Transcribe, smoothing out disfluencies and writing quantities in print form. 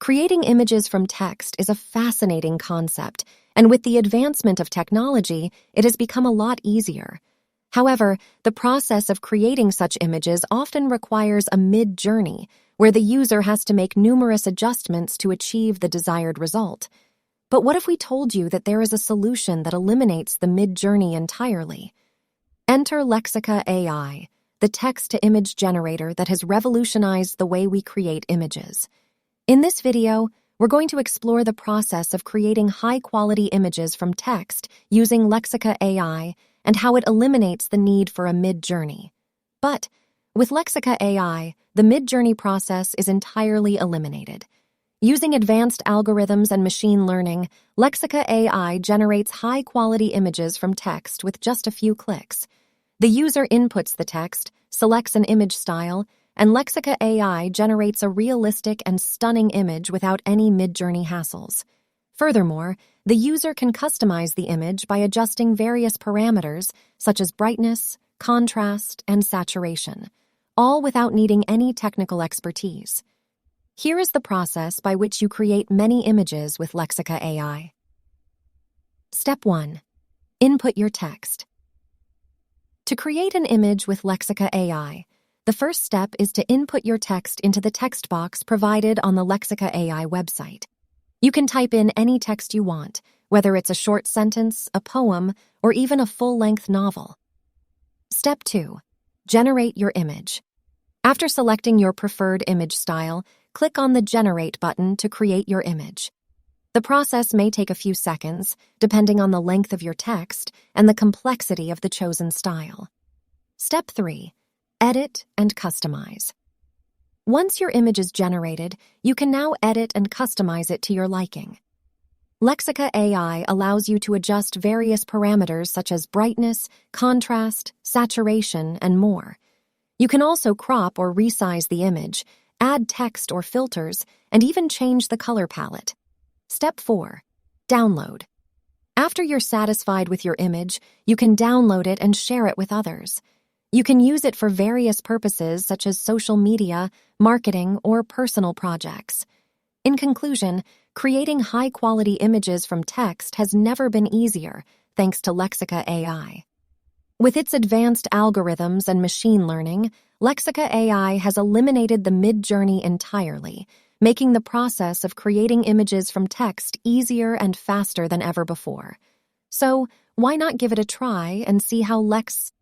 Creating images from text is a fascinating concept, and with the advancement of technology, it has become a lot easier. However, the process of creating such images often requires a mid-journey, where the user has to make numerous adjustments to achieve the desired result. But what if we told you that there is a solution that eliminates the mid-journey entirely? Enter Lexica AI, the text-to-image generator that has revolutionized the way we create images. In this video, we're going to explore the process of creating high-quality images from text using Lexica AI and how it eliminates the need for a mid-journey. But with Lexica AI, the mid-journey process is entirely eliminated. Using advanced algorithms and machine learning, Lexica AI generates high-quality images from text with just a few clicks. The user inputs the text, selects an image style, and Lexica AI generates a realistic and stunning image without any mid-journey hassles. Furthermore, the user can customize the image by adjusting various parameters such as brightness, contrast, and saturation, all without needing any technical expertise. Here is the process by which you create many images with Lexica AI. Step 1. Input your text. To create an image with Lexica AI, the first step is to input your text into the text box provided on the Lexica AI website. You can type in any text you want, whether it's a short sentence, a poem, or even a full-length novel. Step 2. Generate your image. After selecting your preferred image style, click on the Generate button to create your image. The process may take a few seconds, depending on the length of your text and the complexity of the chosen style. Step 3. Edit and customize. Once your image is generated, you can now edit and customize it to your liking. Lexica AI allows you to adjust various parameters such as brightness, contrast, saturation, and more. You can also crop or resize the image, add text or filters, and even change the color palette. Step 4. Download. After you're satisfied with your image, you can download it and share it with others. You can use it for various purposes such as social media, marketing, or personal projects. In conclusion, creating high-quality images from text has never been easier thanks to Lexica AI. With its advanced algorithms and machine learning, Lexica AI has eliminated the mid-journey entirely, making the process of creating images from text easier and faster than ever before. So, why not give it a try and see how Lex